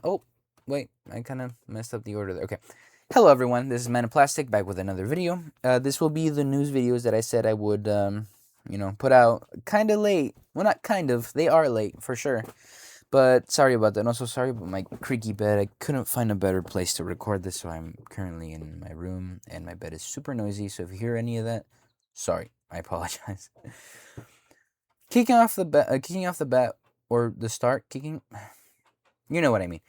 Oh, wait, I kind of messed up the order there. Okay. Hello, everyone. This is Man of Plastic back with another video. This will be the news videos that I said I would, put out kind of late. Well, not kind of. They are late for sure. But sorry about that. And also sorry about my creaky bed. I couldn't find a better place to record this, so I'm currently in my room, and my bed is super noisy. So if you hear any of that, sorry. I apologize. Kicking off the bat, or the start, kicking. You know what I mean.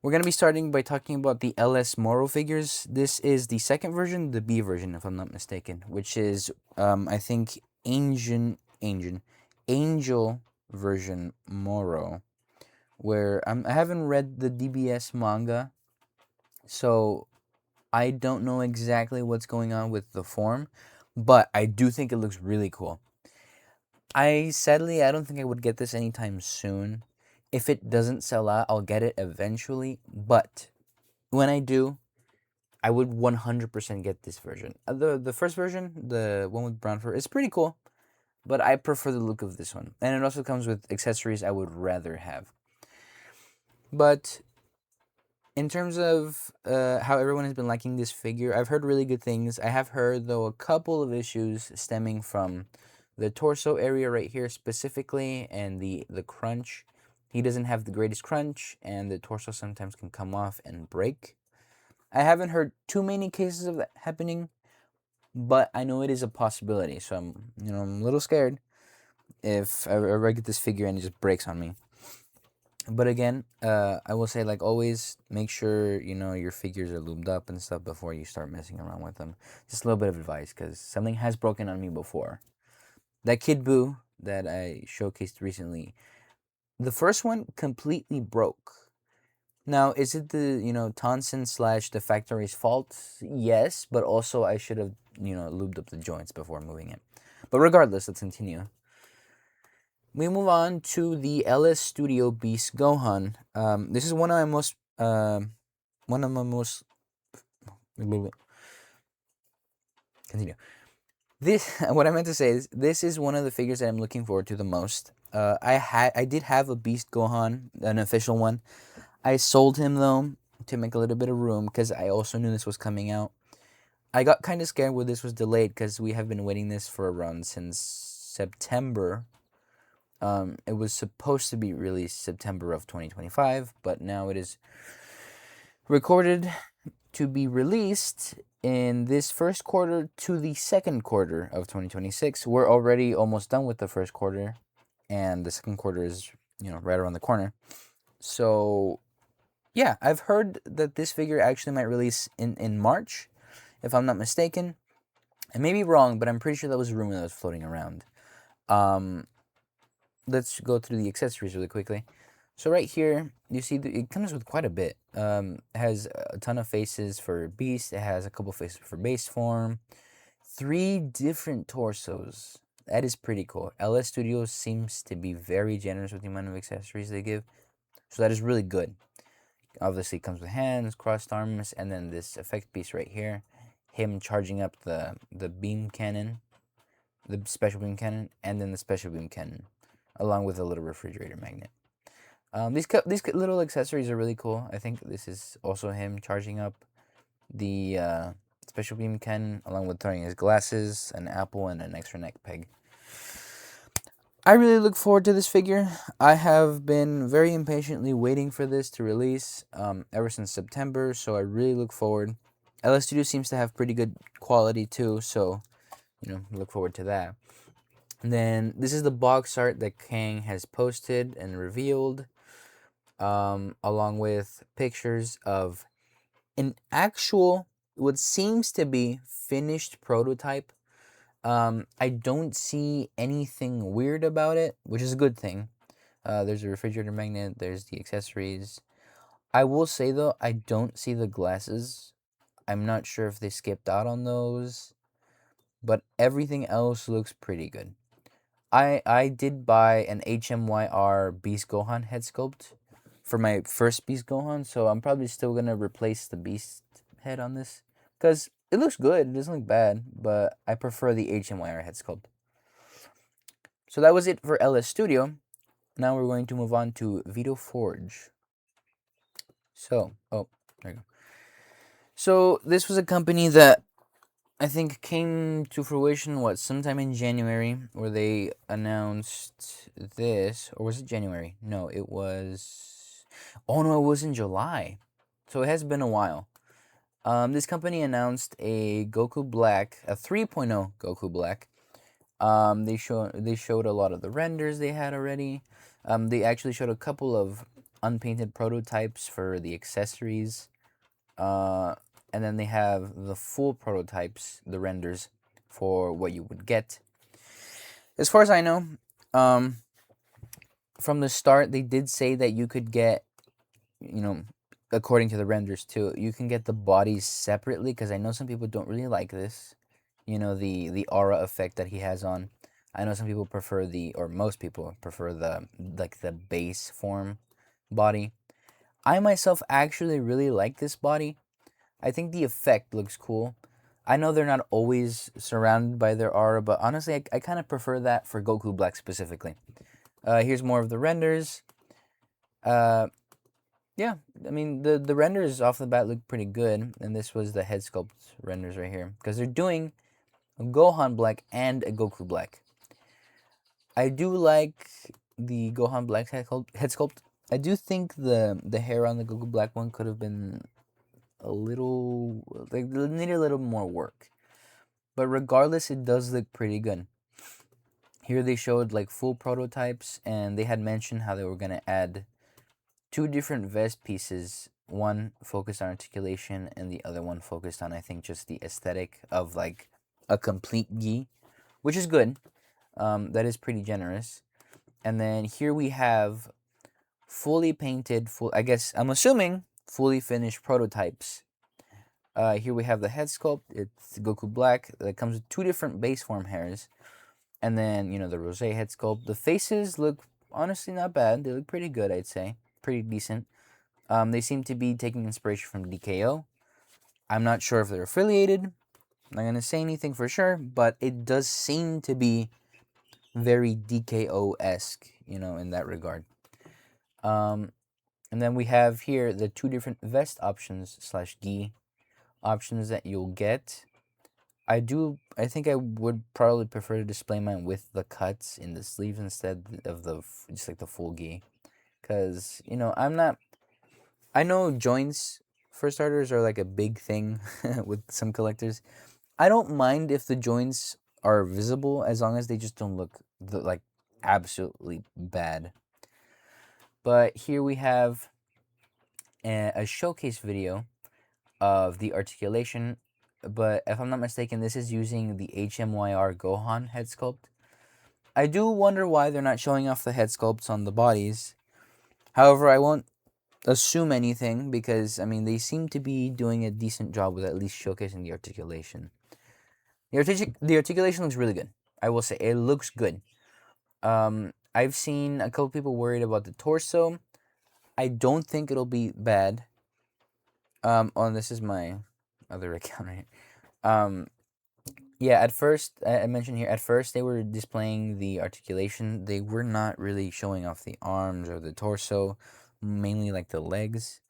We're going to be starting by talking about the LS Moro figures. This is the second version, the B version, if I'm not mistaken, which is, I think, Angel version Moro, where I haven't read the DBS manga, so I don't know exactly what's going on with the form, but I do think it looks really cool. I don't think I would get this anytime soon. If it doesn't sell out, I'll get it eventually, but when I do, I would 100% get this version. The first version, the one with brown fur, is pretty cool, but I prefer the look of this one. And it also comes with accessories I would rather have. But in terms of how everyone has been liking this figure, I've heard really good things. I have heard, though, a couple of issues stemming from the torso area right here specifically, and the crunch. He doesn't have the greatest crunch, and the torso sometimes can come off and break. I haven't heard too many cases of that happening, but I know it is a possibility. So I'm a little scared if I ever get this figure and it just breaks on me. But again, I will say, like always, make sure your figures are lubed up and stuff before you start messing around with them. Just a little bit of advice, because something has broken on me before. That Kid Buu that I showcased recently, the first one completely broke. Now, is it the, Tonson / the factory's fault? Yes, but also I should have, lubed up the joints before moving it. But regardless, let's continue. We move on to the LS Studio Beast Gohan. This is one of my most, continue. This, what I meant to say is, this is one of the figures that I'm looking forward to the most. I did have a Beast Gohan, an official one. I sold him though to make a little bit of room because I also knew this was coming out. I got kind of scared when this was delayed because we have been waiting this for a run since September. It was supposed to be released September of 2025, but now it is recorded to be released in this first quarter to the second quarter of 2026. We're already almost done with the first quarter, and the second quarter is, right around the corner. So yeah, I've heard that this figure actually might release in March, if I'm not mistaken. I may be wrong, but I'm pretty sure that was a rumor that was floating around. Let's go through the accessories really quickly. So right here, you see it comes with quite a bit. It has a ton of faces for Beast. It has a couple faces for base form. 3 different torsos. That is pretty cool. LS Studios seems to be very generous with the amount of accessories they give, so that is really good. Obviously, it comes with hands, crossed arms, and then this effect piece right here. Him charging up the beam cannon, the special beam cannon, and then the special beam cannon, along with a little refrigerator magnet. These little accessories are really cool. I think this is also him charging up the special beam cannon, along with throwing his glasses, an apple, and an extra neck peg. I really look forward to this figure. I have been very impatiently waiting for this to release ever since September, so I really look forward. LS Studio seems to have pretty good quality too, so look forward to that. And then this is the box art that Kang has posted and revealed, along with pictures of an actual, what seems to be finished prototype. I don't see anything weird about it, which is a good thing. There's a refrigerator magnet, there's the accessories. I will say though, I don't see the glasses. I'm not sure if they skipped out on those, but everything else looks pretty good. I did buy an HMYR Beast Gohan head sculpt for my first Beast Gohan, so I'm probably still gonna replace the Beast head on this, because it looks good, it doesn't look bad, but I prefer the HMYR head sculpt. So that was it for LS Studio. Now we're going to move on to Vito Forge. So, oh, there you go. So this was a company that I think came to fruition sometime in January, where they announced this, or was it January? No, it was. Oh no, it was in July. So it has been a while. This company announced a Goku Black, a 3.0 Goku Black. They showed a lot of the renders they had already. They actually showed a couple of unpainted prototypes for the accessories. Uh, and then they have the full prototypes, the renders for what you would get. As far as I know, um, from the start, they did say that you could get, you know, according to the renders too, you can get the bodies separately, because I know some people don't really like this. The aura effect that he has on. I know some people prefer or most people prefer the base form body. I myself actually really like this body. I think the effect looks cool. I know they're not always surrounded by their aura, but honestly, I kind of prefer that for Goku Black specifically. Here's more of the renders. Uh, yeah, I mean, the renders off the bat look pretty good, and this was the head sculpt renders right here, because they're doing a Gohan Black and a Goku Black. I do like the Gohan Black head sculpt. I do think the hair on the Goku Black one could have been a little, like, needed a little more work. But regardless, it does look pretty good. Here they showed like full prototypes, and they had mentioned how they were going to add two different vest pieces, one focused on articulation and the other one focused on, I think, just the aesthetic of like a complete gi, which is good. That is pretty generous. And then here we have fully painted, I guess, I'm assuming, fully finished prototypes. Here we have the head sculpt. It's Goku Black. That comes with two different base form hairs. And then, the rose head sculpt. The faces look honestly not bad. They look pretty good, I'd say. Pretty decent. They seem to be taking inspiration from DKO. I'm not sure if they're affiliated. I'm not going to say anything for sure, but it does seem to be very DKO-esque, in that regard. And then we have here the two different vest options / gi options that you'll get. I think I would probably prefer to display mine with the cuts in the sleeves instead of just like the full gi. Because, I know joints for starters are like a big thing with some collectors. I don't mind if the joints are visible as long as they just don't look like absolutely bad. But here we have a showcase video of the articulation, but if I'm not mistaken, this is using the HMYR Gohan head sculpt. I do wonder why they're not showing off the head sculpts on the bodies. However, I won't assume anything, because, I mean, they seem to be doing a decent job with at least showcasing the articulation. The articulation looks really good. I will say, it looks good. I've seen a couple people worried about the torso. I don't think it'll be bad. This is my other account right here. Yeah, at first, I mentioned here, at first they were displaying the articulation. They were not really showing off the arms or the torso, mainly like the legs.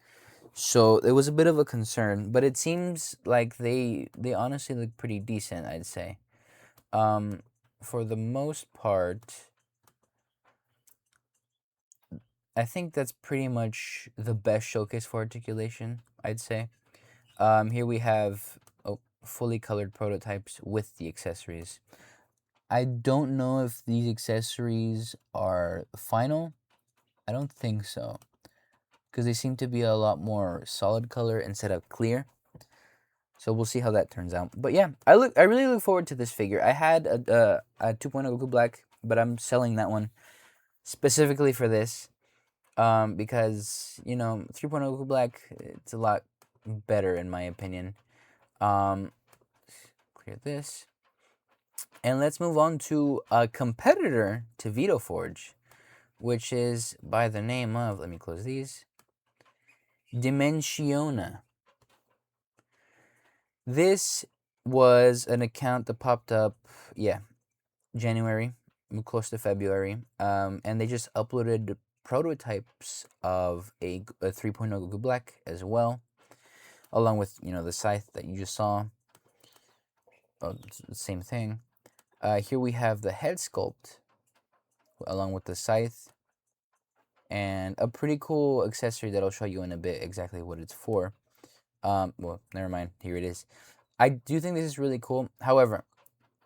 So it was a bit of a concern, but it seems like they honestly look pretty decent, I'd say. For the most part, I think that's pretty much the best showcase for articulation, I'd say. Here we have fully colored prototypes with the accessories. I don't know if these accessories are final. I don't think so, because they seem to be a lot more solid color instead of clear. So we'll see how that turns out. But yeah, I really look forward to this figure. I had a 2.0 Goku Black, but I'm selling that one specifically for this. Because 3.0 Goku Black, it's a lot better in my opinion. Clear this. And let's move on to a competitor to Vito Forge, which is by the name of, let me close these, Dimensionia. This was an account that popped up, January, close to February, and they just uploaded prototypes of a 3.0 Goku Black as well, along with, the scythe that you just saw. Oh, it's the same thing. Here we have the head sculpt along with the scythe, and a pretty cool accessory that I'll show you in a bit exactly what it's for. Well, never mind. Here it is. I do think this is really cool. However,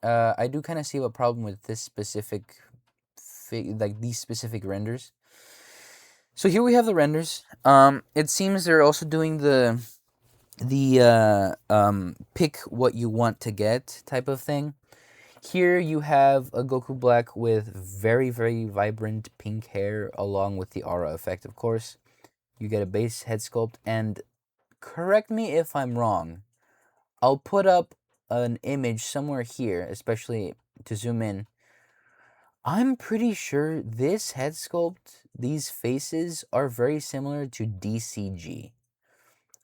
I do kind of see a problem with this specific, like these specific renders. So here we have the renders. It seems they're also doing the pick what you want to get type of thing. Here you have a Goku Black with very, very vibrant pink hair, along with the aura effect, of course. You get a base head sculpt, and correct me if I'm wrong, I'll put up an image somewhere here, especially to zoom in. I'm pretty sure this head sculpt, these faces, are very similar to DCG.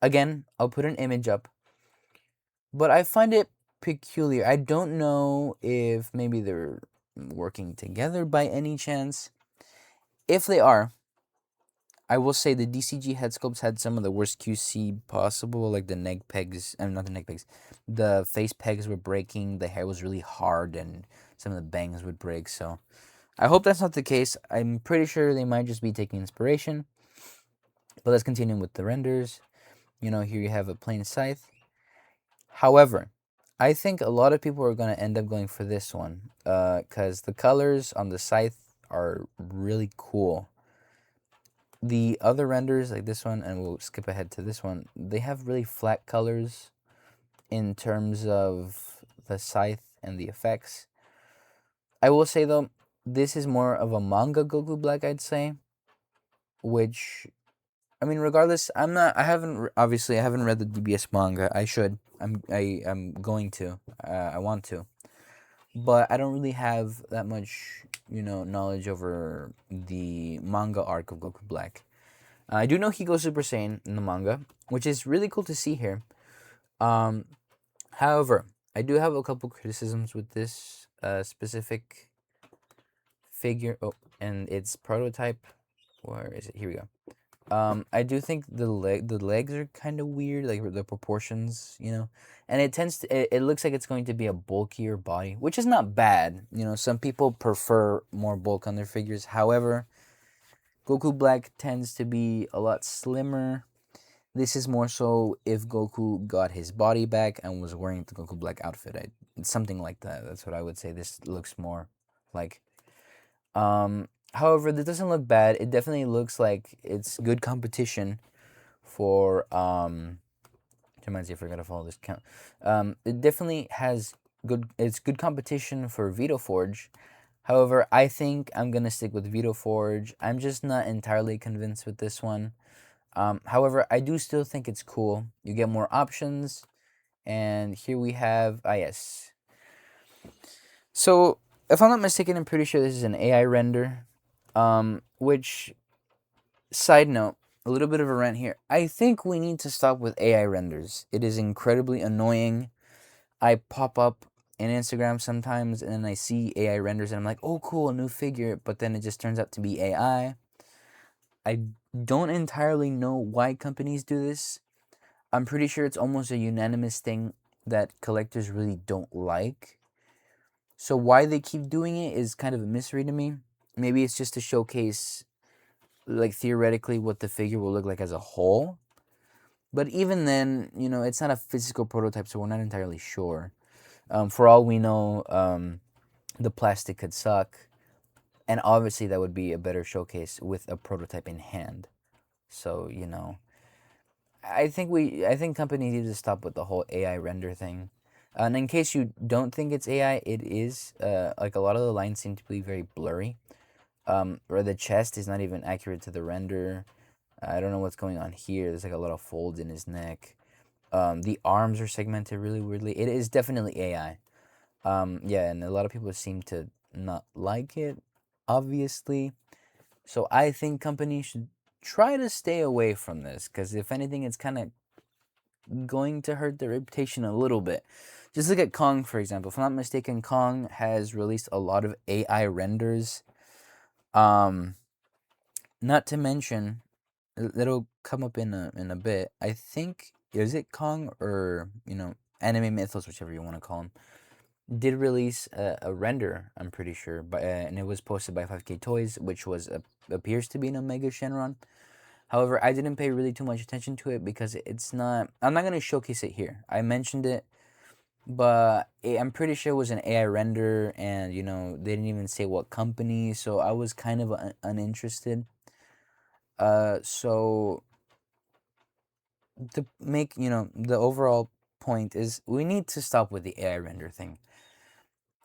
Again, I'll put an image up, but I find it peculiar. I don't know if maybe they're working together by any chance. If they are, I will say the DCG head sculpts had some of the worst QC possible, like the neck pegs, not the neck pegs, the face pegs were breaking, the hair was really hard, and some of the bangs would break. So I hope that's not the case. I'm pretty sure they might just be taking inspiration. But let's continue with the renders. Here you have a plain scythe. However, I think a lot of people are going to end up going for this one, because the colors on the scythe are really cool. The other renders, like this one, and we'll skip ahead to this one, they have really flat colors in terms of the scythe and the effects. I will say, though, this is more of a manga Goku Black, I'd say, which, I mean, regardless, I haven't read the DBS manga. I should. I'm going to. I want to. But I don't really have that much, knowledge over the manga arc of Goku Black. I do know he goes Super Saiyan in the manga, which is really cool to see here. However, I do have a couple criticisms with this specific figure. Oh, and its prototype. Where is it? Here we go. I do think the legs are kind of weird, like the proportions, and it looks like it's going to be a bulkier body, which is not bad. Some people prefer more bulk on their figures. However, Goku Black tends to be a lot slimmer. This is more so if Goku got his body back and was wearing the Goku Black outfit. Something like that. That's what I would say this looks more like. However, this doesn't look bad. It definitely looks like it's good competition for reminds me, I forgot to follow this count. It definitely has it's good competition for Vito Forge. However, I think I'm gonna stick with Vito Forge. I'm just not entirely convinced with this one. However, I do still think it's cool. You get more options, and here we have yes. So if I'm not mistaken, I'm pretty sure this is an AI render. Which, side note, a little bit of a rant here. I think we need to stop with AI renders. It is incredibly annoying. I pop up in Instagram sometimes and then I see AI renders and I'm like, oh cool, a new figure, but then it just turns out to be AI. I don't entirely know why companies do this. I'm pretty sure it's almost a unanimous thing that collectors really don't like. So why they keep doing it is kind of a mystery to me. Maybe it's just to showcase, like, theoretically what the figure will look like as a whole. But even then, it's not a physical prototype, so we're not entirely sure. For all we know, the plastic could suck. And obviously that would be a better showcase with a prototype in hand. So, I think companies need to stop with the whole AI render thing. And in case you don't think it's AI, it is. Like, a lot of the lines seem to be very blurry. Or the chest is not even accurate to the render. I don't know what's going on here. There's like a lot of folds in his neck. The arms are segmented really weirdly. It is definitely AI. Yeah, and a lot of people seem to not like it, obviously. So I think companies should try to stay away from this, because if anything, it's kind of going to hurt their reputation a little bit. Just look at Kong, for example. If I'm not mistaken, Kong has released a lot of AI renders. Not to mention, it'll come up in a bit. I think, is it Kong or anime mythos, whichever you want to call him, did release a render. I'm pretty sure, but and it was posted by 5K Toys, which appears to be an Omega Shenron. However, I didn't pay really too much attention to it because it's not. I'm not gonna showcase it here. I mentioned it, but I'm pretty sure it was an AI render, and they didn't even say what company, so I was kind of uninterested. So to make the overall point is we need to stop with the AI render thing.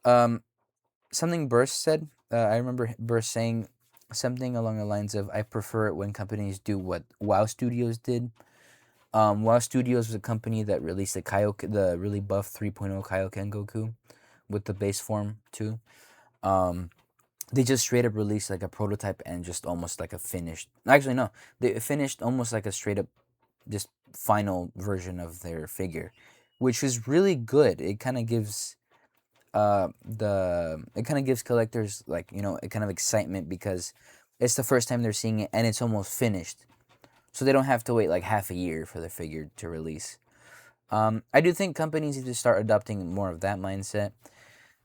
Something Burst said. I remember Burst saying something along the lines of, "I prefer it when companies do what WoW Studios did." WoW Studios was a company that released the really buff 3.0 Kaioken Goku with the base form too. They just straight up released like a prototype and just almost like a finished. Actually, no, they finished almost like a straight up, just final version of their figure, which was really good. It kind of gives collectors like a kind of excitement because it's the first time they're seeing it and it's almost finished, so they don't have to wait like half a year for the figure to release. I do think companies need to start adopting more of that mindset.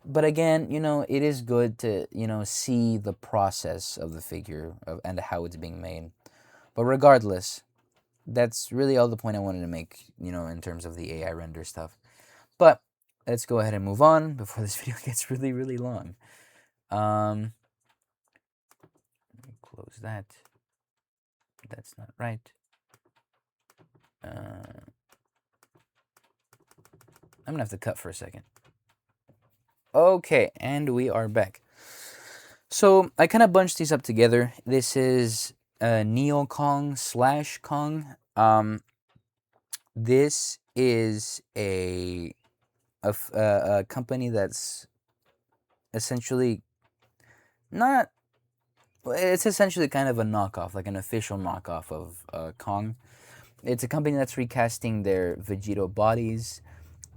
But again, it is good to, see the process of the figure and how it's being made. But regardless, that's really all the point I wanted to make, in terms of the AI render stuff. But let's go ahead and move on before this video gets really, really long. Close that. That's not right. I'm gonna have to cut for a second. Okay, and we are back. So I kind of bunched these up together. This is neokong / Kong. This is a company that's essentially not. It's essentially kind of a knockoff, like an official knockoff of Kong. It's a company that's recasting their Vegito bodies,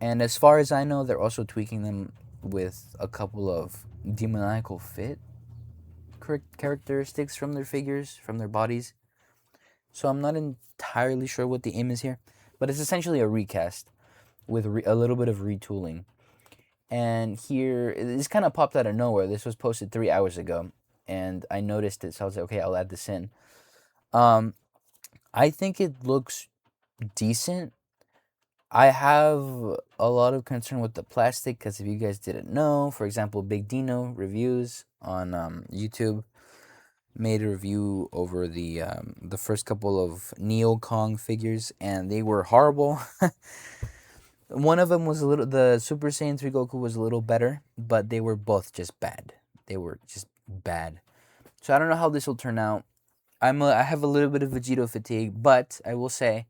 and as far as I know, they're also tweaking them with a couple of demoniacal fit characteristics from their figures, from their bodies. So I'm not entirely sure what the aim is here, but it's essentially a recast with a little bit of retooling. And here, this kind of popped out of nowhere. This was posted 3 hours ago, and I noticed it, so I was like, okay, I'll add this in. I think it looks decent. I have a lot of concern with the plastic because if you guys didn't know, for example, Big Dino Reviews on YouTube made a review over the first couple of neokong figures, and they were horrible. One of them was the Super Saiyan 3 Goku was a little better, but they were both just bad. They were just bad. So I don't know how this will turn out. I have a little bit of Vegito fatigue, but I will say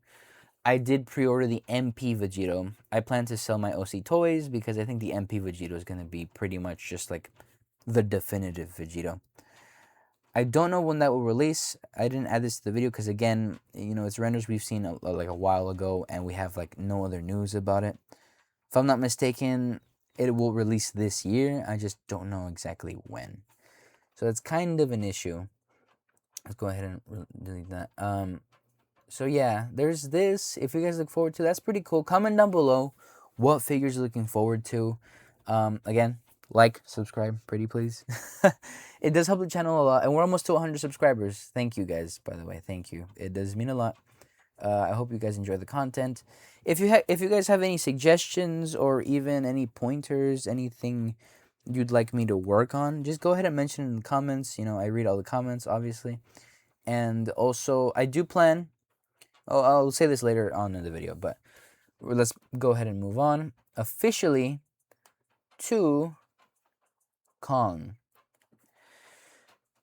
I did pre-order the MP Vegito. I plan to sell my OC toys because I think the MP Vegito is going to be pretty much just like the definitive Vegito. I don't know when that will release. I didn't add this to the video because again, it's renders we've seen like a while ago and we have like no other news about it. If I'm not mistaken, it will release this year. I just don't know exactly when. So it's kind of an issue. Let's go ahead and delete that. So yeah, there's this. If you guys look forward to, that's pretty cool. Comment down below what figures you're looking forward to. Again, like, subscribe, pretty please. It does help the channel a lot, and we're almost to 100 subscribers. Thank you guys, by the way. Thank you. It does mean a lot. I hope you guys enjoy the content. If you guys have any suggestions or even any pointers, anything you'd like me to work on, just go ahead and mention it in the comments. I read all the comments, obviously. And also, I do plan. Oh, I'll say this later on in the video, but let's go ahead and move on officially to Kong.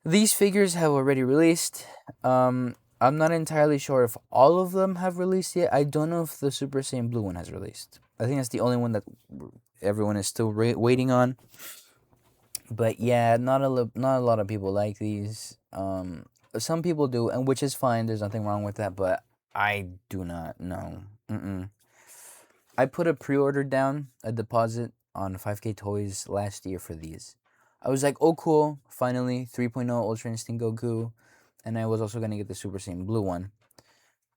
These figures have already released. I'm not entirely sure if all of them have released yet. I don't know if the Super Saiyan Blue one has released. I think that's the only one that everyone is still waiting on. But yeah, not a lot of people like these. Some people do, and which is fine. There's nothing wrong with that. But I do not know. I put a pre-order down, a deposit on 5K Toys last year for these. I was like, oh cool, finally 3.0 Ultra Instinct Goku. and I was also gonna get the Super Saiyan Blue one.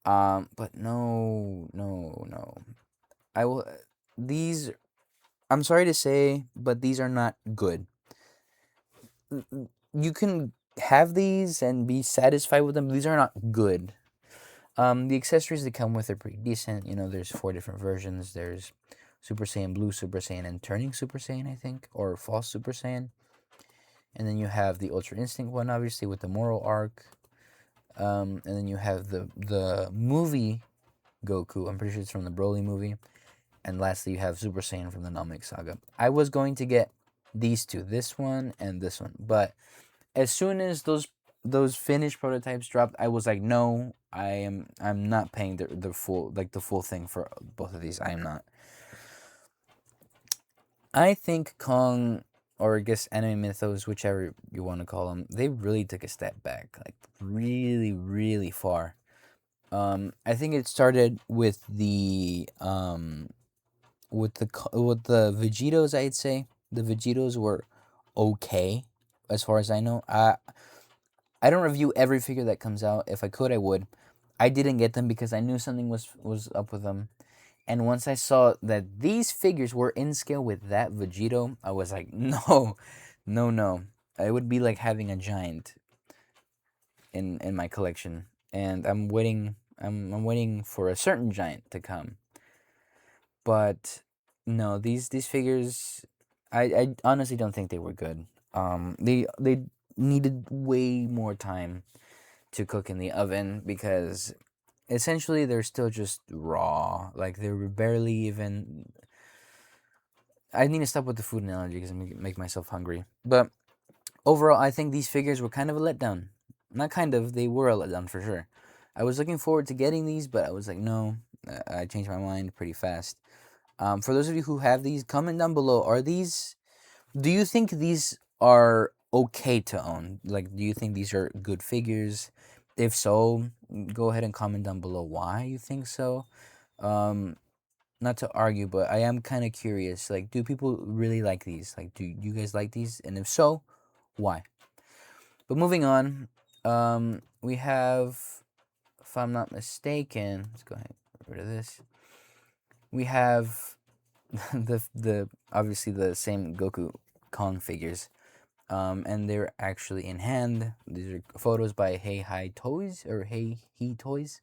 But no. I will. These. I'm sorry to say, but these are not good. You can have these and be satisfied with them. But these are not good. The accessories that come with are pretty decent. You know, there's 4 different versions. There's Super Saiyan Blue, Super Saiyan, and Turning Super Saiyan, I think, or False Super Saiyan. And then you have the Ultra Instinct one, obviously, with the Moro arc. And then you have the movie Goku. I'm pretty sure it's from the Broly movie. And lastly, you have Super Saiyan from the Namek Saga. I was going to get these 2, this one and this one, but as soon as those finished prototypes dropped, I was like, no, I'm not paying the full thing for both of these. I am not. I think Kong, or I guess Anime Mythos, whichever you want to call them, they really took a step back, like really, really far. I think it started with the Vegetos. I'd say the Vegetos were okay, as far as I know. I don't review every figure that comes out. If I could, I would. I didn't get them because I knew something was up with them. And once I saw that these figures were in scale with that Vegeto, I was like, no, no. It would be like having a giant in my collection. And I'm waiting. I'm waiting for a certain giant to come. But no, these figures, I honestly don't think they were good. They needed way more time to cook in the oven because essentially they're still just raw. Like they were barely even. I need to stop with the food analogy because I make myself hungry. But overall, I think these figures were kind of a letdown. Not kind of, they were a letdown for sure. I was looking forward to getting these, but I was like, no. I changed my mind pretty fast. For those of you who have these, comment down below. Do you think these are okay to own? Like, do you think these are good figures? If so, go ahead and comment down below why you think so. Not to argue, but I am kind of curious. Like, do people really like these? Like, do you guys like these? And if so, why? But moving on, we have, if I'm not mistaken, let's go ahead and get rid of this. We have the obviously the same Goku Kong figures, and they're actually in hand. These are photos by Hey Hi Toys or Hey He Toys.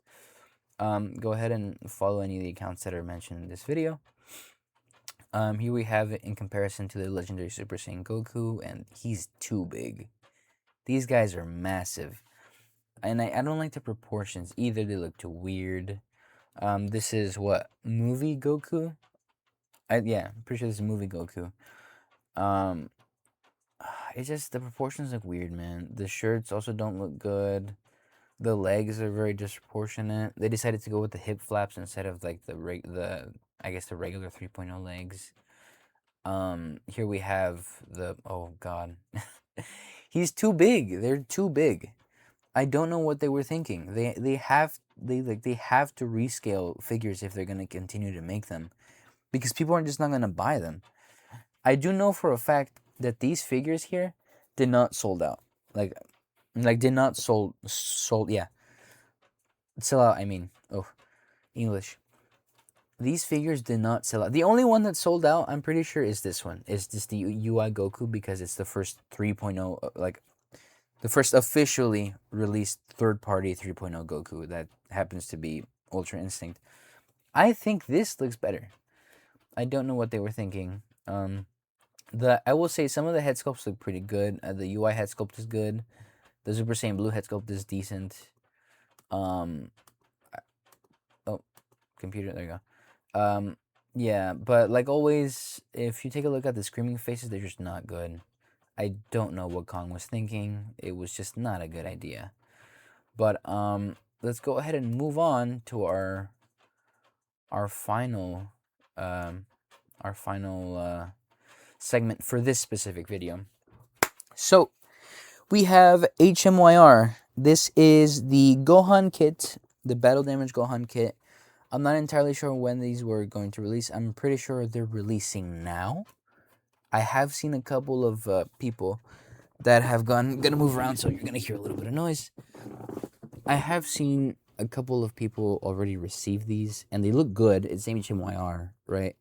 Go ahead and follow any of the accounts that are mentioned in this video. Here we have it in comparison to the legendary Super Saiyan Goku, and he's too big. These guys are massive, and I don't like the proportions either. They look too weird. This is what, movie Goku? Yeah, I'm pretty sure this is movie Goku. It's just the proportions look weird, man. The shirts also don't look good. The legs are very disproportionate. They decided to go with the hip flaps instead of like the I guess the regular 3.0 legs. Here we have oh god. He's too big. They're too big. I don't know what they were thinking. They have to rescale figures if they're going to continue to make them, because people are just not going to buy them. I do know for a fact that these figures here did not sold out. Like did not sold yeah. Sell out, I mean. Oh, English. These figures did not sell out. The only one that sold out, I'm pretty sure, is this one. Is this the UI Goku, because it's the first 3.0, like the first officially released third-party 3.0 Goku that happens to be Ultra Instinct. I think this looks better. I don't know what they were thinking. I will say some of the head sculpts look pretty good. The UI head sculpt is good. The Super Saiyan Blue head sculpt is decent. Oh, computer, there you go. Yeah, but like always, if you take a look at the screaming faces, they're just not good. I don't know what Kong was thinking. It was just not a good idea. But let's go ahead and move on to our final segment for this specific video. So we have HMYR. This is the Gohan kit, the Battle Damage Gohan kit. I'm not entirely sure when these were going to release. I'm pretty sure they're releasing now. I have seen a couple of people that have gonna move around, so you're gonna hear a little bit of noise. I have seen a couple of people already receive these, and they look good. It's HMYR, right?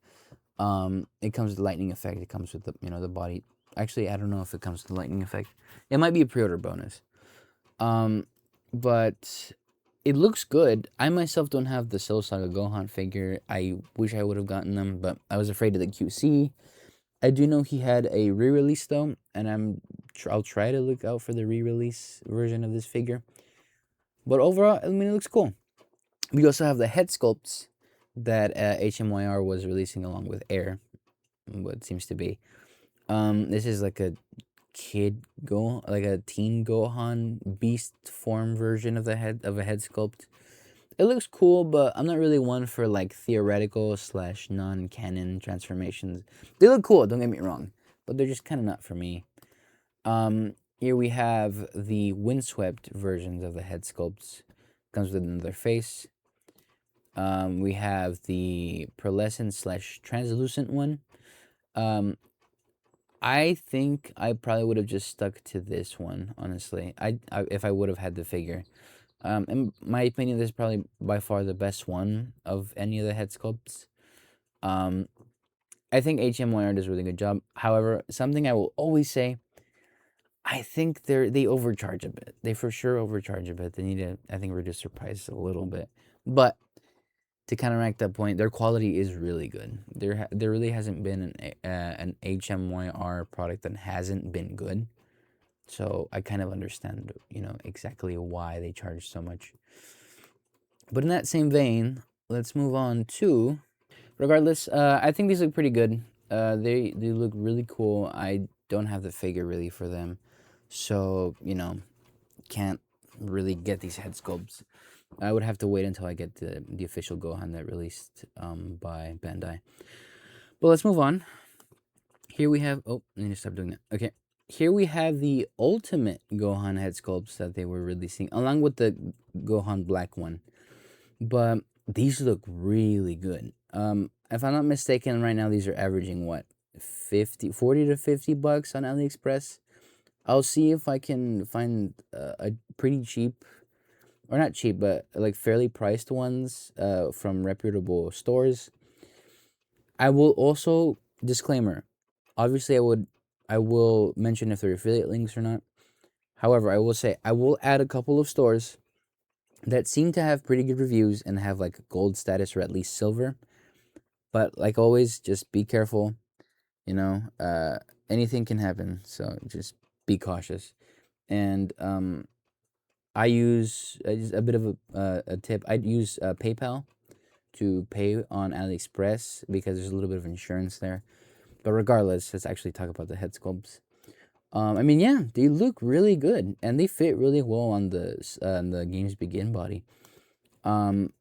It comes with the lightning effect. It comes with the the body. Actually, I don't know if it comes with the lightning effect. It might be a pre-order bonus. But it looks good. I myself don't have the Soul Saga Gohan figure. I wish I would have gotten them, but I was afraid of the QC. I do know he had a re-release though, and I'll try to look out for the re-release version of this figure. But overall, I mean, it looks cool. We also have the head sculpts that HMYR was releasing along with Air, what seems to be. This is like a like a teen Gohan beast form version of a head sculpt. It looks cool, but I'm not really one for like theoretical / non-canon transformations. They look cool, don't get me wrong, but they're just kind of not for me. Here we have the windswept versions of the head sculpts. Comes with another face. We have the pearlescent / translucent one. I think I probably would have just stuck to this one, honestly. If I would have had the figure. In my opinion, this is probably by far the best one of any of the head sculpts. I think HMYR does a really good job. However, something I will always say, I think they overcharge a bit. They for sure overcharge a bit. They need to, I think, reduce their price a little bit. But to counteract that point, their quality is really good. There really hasn't been an HMYR product that hasn't been good. So I kind of understand, exactly why they charge so much. But in that same vein, let's move on to. Regardless, I think these look pretty good. They look really cool. I don't have the figure really for them, so can't really get these head sculpts. I would have to wait until I get the official Gohan that released by Bandai. But let's move on. Here we have. Oh, I need to stop doing that. Okay. Here we have the ultimate Gohan head sculpts that they were releasing, along with the Gohan Black one. But these look really good. If I'm not mistaken, right now these are averaging what, 40 to $50 on AliExpress. I'll see if I can find a pretty cheap, or not cheap, but like fairly priced ones from reputable stores. I will also, disclaimer, obviously I will mention if they're affiliate links or not. However, I will say I will add a couple of stores that seem to have pretty good reviews and have like gold status or at least silver. But like always, just be careful. Anything can happen, so just be cautious. And I use just a bit of a tip. I'd use PayPal to pay on AliExpress because there's a little bit of insurance there. But regardless, let's actually talk about the head sculpts. I mean, yeah, they look really good and they fit really well on the Games Begin body. I'm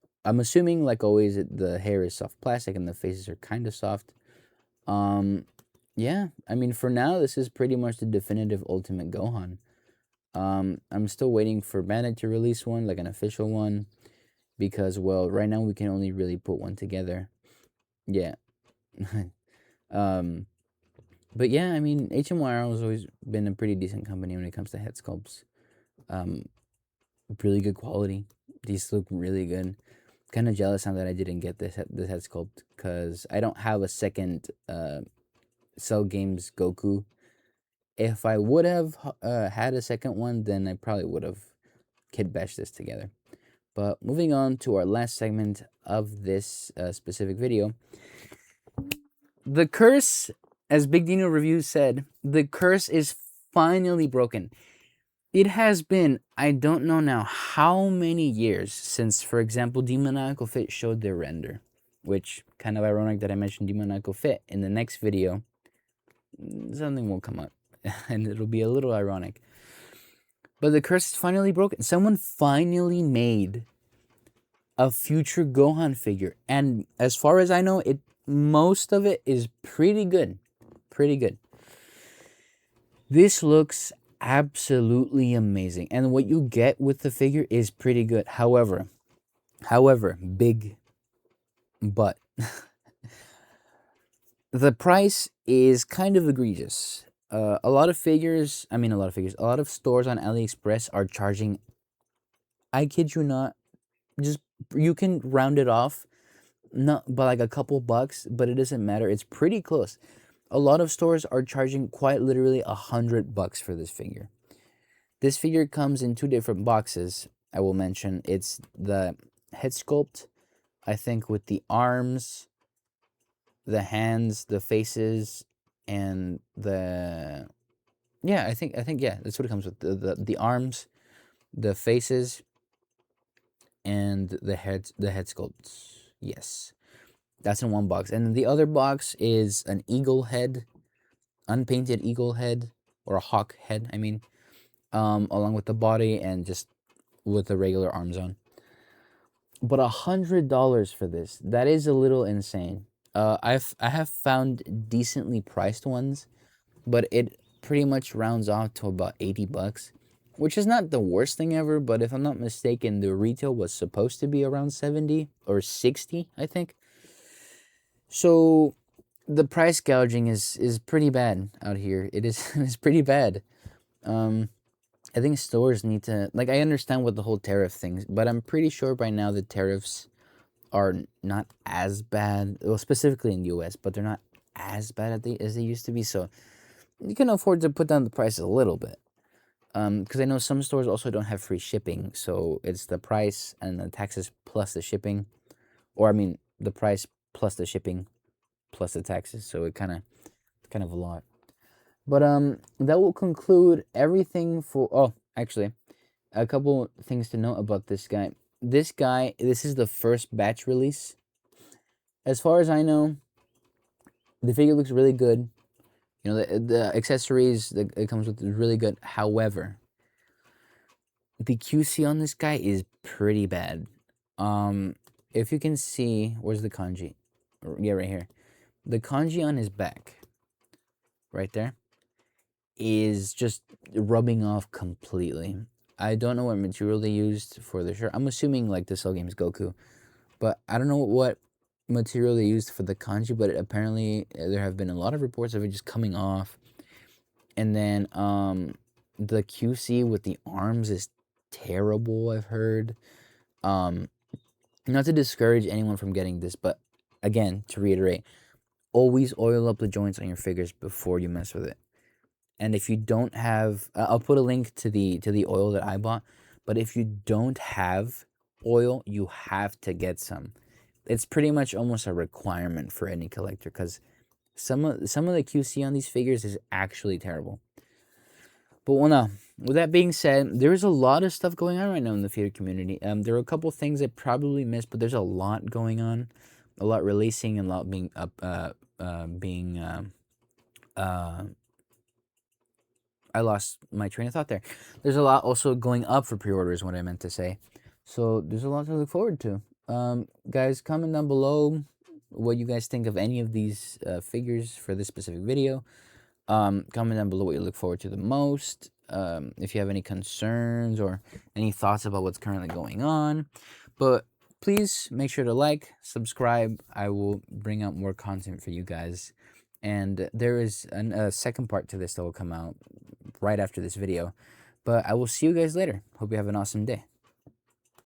assuming, like always, the hair is soft plastic and the faces are kind of soft. Yeah, I mean, for now, this is pretty much the definitive Ultimate Gohan. I'm still waiting for Bandai to release one, like an official one, because, well, right now we can only really put one together. Yeah. But yeah, I mean, HMYR has always been a pretty decent company when it comes to head sculpts. Really good quality. These look really good. Kind of jealous now that I didn't get this head sculpt because I don't have a second Cell Games Goku. If I would have had a second one, then I probably would have kit bashed this together. But moving on to our last segment of this specific video. The curse, as Big Dino Reviews said, the curse is finally broken. It has been, I don't know now how many years since, for example, Demoniacal Fit showed their render. Which, kind of ironic that I mentioned Demoniacal Fit. In the next video, something will come up. And it'll be a little ironic. But the curse is finally broken. Someone finally made a future Gohan figure. And as far as I know, most of it is pretty good. Pretty good. This looks absolutely amazing. And what you get with the figure is pretty good. However, big but. The price is kind of egregious. A lot of figures, I mean, a lot of figures, a lot of stores on AliExpress are charging, I kid you not, just you can round it off, not by like a couple bucks, but it doesn't matter. It's pretty close. A lot of stores are charging quite literally $100 for this figure. This figure comes in two different boxes. I will mention it's the head sculpt, I think, with the arms, the hands, the faces, and the yeah, I think yeah, that's what it comes with. The arms, the faces, and the head sculpts. Yes. That's in one box. And the other box is an eagle head, unpainted eagle head, or a hawk head, I mean, along with the body and just with the regular arms on. But $100 for this, that is a little insane. I have found decently priced ones, but it pretty much rounds off to about $80, which is not the worst thing ever. But if I'm not mistaken, the retail was supposed to be around 70 or 60, I think. So the price gouging is pretty bad out here. It is it's pretty bad. Um, I think stores need to, like, I understand what the whole tariff thing, but I'm pretty sure by now the tariffs are not as bad. Well, specifically in the U.S., but they're not as bad as they used to be. So you can afford to put down the price a little bit. Because I know some stores also don't have free shipping, so it's the price and the taxes plus the shipping, or I mean the price plus the shipping plus the taxes. So it kind of a lot. But that will conclude everything for. Oh, actually, a couple things to note about this guy. This is the first batch release. As far as I know, the figure looks really good. You know, the accessories that it comes with is really good. However, the QC on this guy is pretty bad. If you can see, where's the kanji? Yeah, right here. The kanji on his back, right there, is just rubbing off completely. I don't know what material they used for the shirt. I'm assuming like the Cell Games Goku, but I don't know what material they used for the kanji. But apparently there have been a lot of reports of it just coming off, and then the QC with the arms is terrible. I've heard. Um, Not to discourage anyone from getting this, but again, to reiterate, always oil up the joints on your figures before you mess with it. And if you don't have, I'll put a link to the oil that I bought. But if you don't have oil, you have to get some. It's pretty much almost a requirement for any collector because some of the QC on these figures is actually terrible. But well, no. With that being said, there's a lot of stuff going on right now in the theater community. There are a couple things I probably missed, but there's a lot going on, a lot releasing, and a lot being up, being. I lost my train of thought there. There's a lot also going up for pre-order is what I meant to say. So there's a lot to look forward to. Guys, comment down below what you guys think of any of these figures for this specific video. Comment down below what you look forward to the most. If you have any concerns or any thoughts about what's currently going on. But please make sure to like, subscribe. I will bring out more content for you guys. And there is a second part to this that will come out right after this video. But I will see you guys later. Hope you have an awesome day.